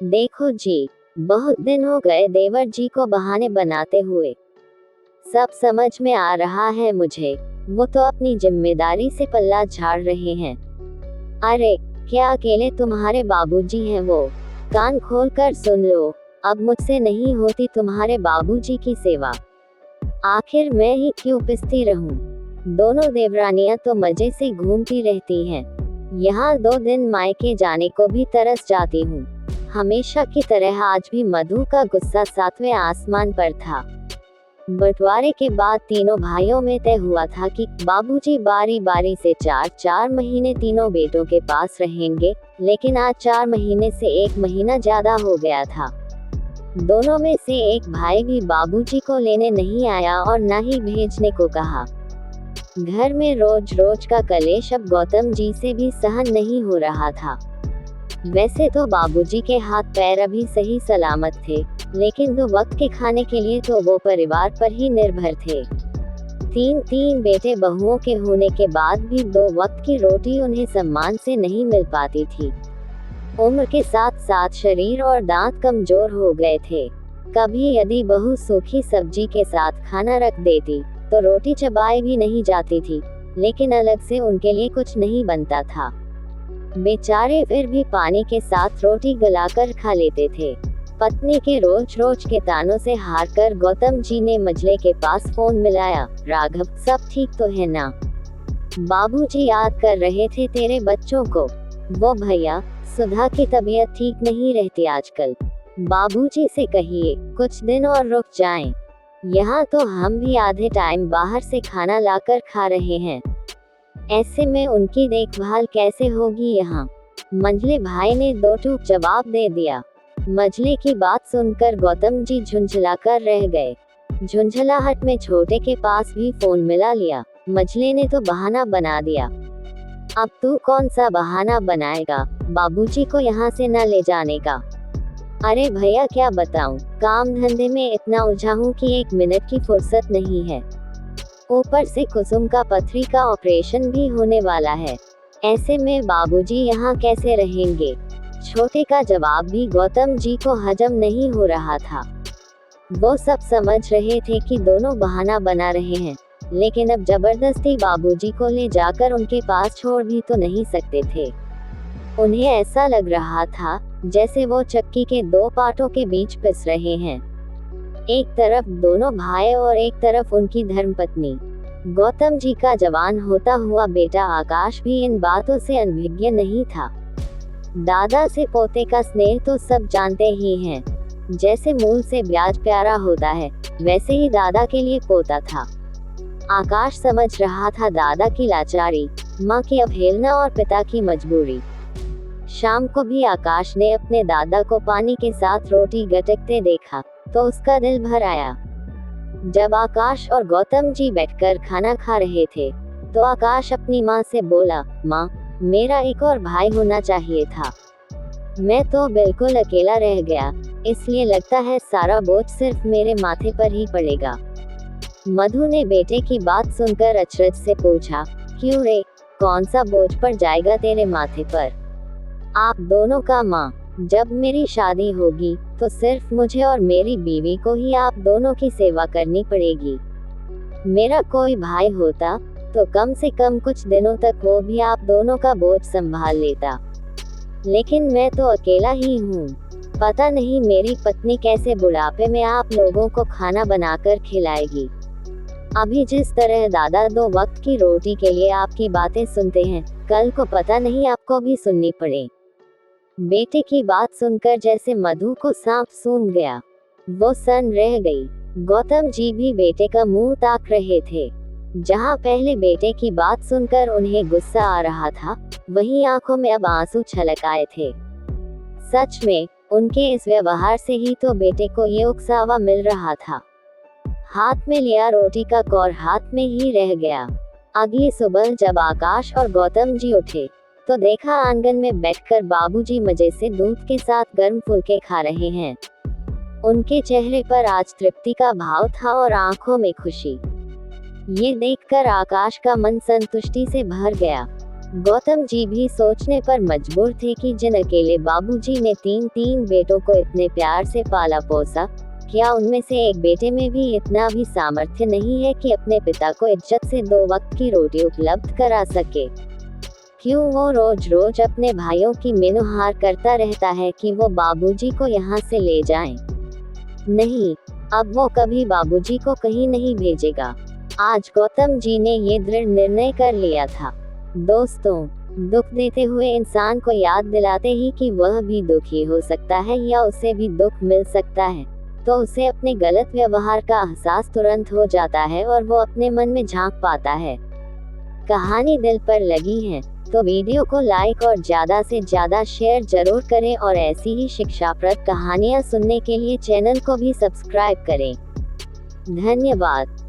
देखो जी, बहुत दिन हो गए देवर जी को बहाने बनाते हुए। सब समझ में आ रहा है मुझे, वो तो अपनी जिम्मेदारी से पल्ला झाड़ रहे हैं। अरे, क्या अकेले तुम्हारे बाबूजी हैं वो? कान खोल कर सुन लो, अब मुझसे नहीं होती तुम्हारे बाबूजी की सेवा। आखिर मैं ही क्यों पिसती रहूं? दोनों देवरानियां तो मजे से घूमती रहती हैं। यहाँ 2 दिन मायके जाने को भी तरस जाती हूँ। हमेशा की तरह आज भी मधु का गुस्सा 7वें आसमान पर था। बंटवारे के बाद तीनों भाइयों में तय हुआ था कि बाबूजी बारी बारी से 4-4 महीने तीनों बेटों के पास रहेंगे, लेकिन आज 4 महीने से 1 महीना ज्यादा हो गया था। दोनों में से एक भाई भी बाबूजी को लेने नहीं आया और न ही भेजने को कहा। घर में रोज रोज का कलेश अब गौतम जी से भी सहन नहीं हो रहा था। वैसे तो बाबूजी के हाथ पैर अभी सही सलामत थे, लेकिन 2 वक्त के खाने के लिए तो वो परिवार पर ही निर्भर थे। तीन बेटे बहुओं के होने के बाद भी 2 वक्त की रोटी उन्हें सम्मान से नहीं मिल पाती थी। उम्र के साथ साथ शरीर और दांत कमजोर हो गए थे। कभी यदि बहू सूखी सब्जी के साथ खाना रख देती, तो रोटी चबाई भी नहीं जाती थी, लेकिन अलग से उनके लिए कुछ नहीं बनता था। बेचारे फिर भी पानी के साथ रोटी गलाकर खा लेते थे। पत्नी के रोज रोज के तानों से हार कर गौतम जी ने मंझले के पास फोन मिलाया। राघव, सब ठीक तो है ना? बाबूजी याद कर रहे थे तेरे बच्चों को। वो भैया, सुधा की तबीयत ठीक नहीं रहती आजकल। बाबूजी से कहिए कुछ दिन और रुक जाएं। यहाँ तो हम भी आधे टाइम बाहर से खाना लाकर खा रहे हैं। ऐसे में उनकी देखभाल कैसे होगी यहाँ? मंझले भाई ने 2 टूक जवाब दे दिया। मंझले की बात सुनकर गौतम जी झुंझलाकर रह गए। झुंझलाहट में छोटे के पास भी फोन मिला लिया। मंझले ने तो बहाना बना दिया। अब तू कौन सा बहाना बनाएगा बाबूजी को यहाँ से न ले जाने का? अरे भैया, क्या बताऊं, काम धंधे में इतना उलझा हूँ कि 1 मिनट की फुर्सत नहीं है। ऊपर से कुसुम का पथरी का ऑपरेशन भी होने वाला है। ऐसे में बाबूजी यहाँ कैसे रहेंगे? छोटे का जवाब भी गौतम जी को हजम नहीं हो रहा था। वो सब समझ रहे थे कि दोनों बहाना बना रहे हैं, लेकिन अब जबरदस्ती बाबूजी को ले जाकर उनके पास छोड़ भी तो नहीं सकते थे। उन्हें ऐसा लग रहा था जैसे वो चक्की के 2 पाटों के बीच पिस रहे हैं। एक तरफ दोनों भाई और एक तरफ उनकी धर्मपत्नी। गौतम जी का जवान होता हुआ बेटा आकाश भी इन बातों से अनभिज्ञ नहीं था। दादा से पोते का स्नेह तो सब जानते ही हैं। जैसे मूल से ब्याज प्यारा होता है, वैसे ही दादा के लिए पोता था। आकाश समझ रहा था दादा की लाचारी, माँ की अवहेलना और पिता की मजबूरी। शाम को भी आकाश ने अपने दादा को पानी के साथ रोटी गटकते देखा तो उसका दिल भर आया। जब आकाश और गौतम जी बैठकर खाना खा रहे थे, तो आकाश अपनी माँ से बोला, माँ, मेरा एक और भाई होना चाहिए था। मैं तो बिल्कुल अकेला रह गया, इसलिए लगता है सारा बोझ सिर्फ मेरे माथे पर ही पड़ेगा। मधु ने बेटे की बात सुनकर अचरज से पूछा, क्यों रे, कौन सा बोझ पड़ जाएगा तेरे माथे पर? आप दोनों का माँ, जब मेरी शादी होगी तो सिर्फ मुझे और मेरी बीवी को ही आप दोनों की सेवा करनी पड़ेगी। मेरा कोई भाई होता तो कम से कम कुछ दिनों तक वो भी आप दोनों का बोझ संभाल लेता, लेकिन मैं तो अकेला ही हूँ। पता नहीं मेरी पत्नी कैसे बुढ़ापे में आप लोगों को खाना बनाकर खिलाएगी। अभी जिस तरह दादा 2 वक्त की रोटी के लिए आपकी बातें सुनते हैं, कल को पता नहीं आपको भी सुननी पड़े। बेटे की बात सुनकर जैसे मधु को सांप सूंघ गया। वो सन रह गई। गौतम जी भी बेटे का मुंह ताक रहे थे। जहां पहले बेटे की बात सुनकर उन्हें गुस्सा आ रहा था, वहीं आंखों में अब आंसू छलक आए थे। सच में उनके इस व्यवहार से ही तो बेटे को ये उकसावा मिल रहा था। हाथ में लिया रोटी का कौर हाथ में ही रह गया। अगली सुबह जब आकाश और गौतम जी उठे, तो देखा आंगन में बैठकर बाबूजी मजे से दूध के साथ गर्म फुलके खा रहे हैं। उनके चेहरे पर आज तृप्ति का भाव था और आंखों में खुशी। ये देखकर आकाश का मन संतुष्टि से भर गया। गौतम जी भी सोचने पर मजबूर थे कि जिन अकेले बाबूजी ने 3 बेटों को इतने प्यार से पाला पोसा, क्या उनमें से एक बेटे में भी इतना भी सामर्थ्य नहीं है कि अपने पिता को इज्जत से 2 वक्त की रोटी उपलब्ध करा सके? क्यों वो रोज रोज अपने भाइयों की मेनुहार करता रहता है कि वो बाबूजी को यहाँ से ले जाएं? नहीं, अब वो कभी बाबूजी को कहीं नहीं भेजेगा। आज गौतम जी ने ये दृढ़ निर्णय कर लिया था। दोस्तों, दुख देते हुए इंसान को याद दिलाते ही कि वह भी दुखी हो सकता है या उसे भी दुख मिल सकता है, तो उसे अपने गलत व्यवहार का एहसास तुरंत हो जाता है और वो अपने मन में झांक पाता है। कहानी दिल पर लगी है तो वीडियो को लाइक और ज़्यादा से ज़्यादा शेयर जरूर करें और ऐसी ही शिक्षाप्रद कहानियाँ सुनने के लिए चैनल को भी सब्सक्राइब करें। धन्यवाद।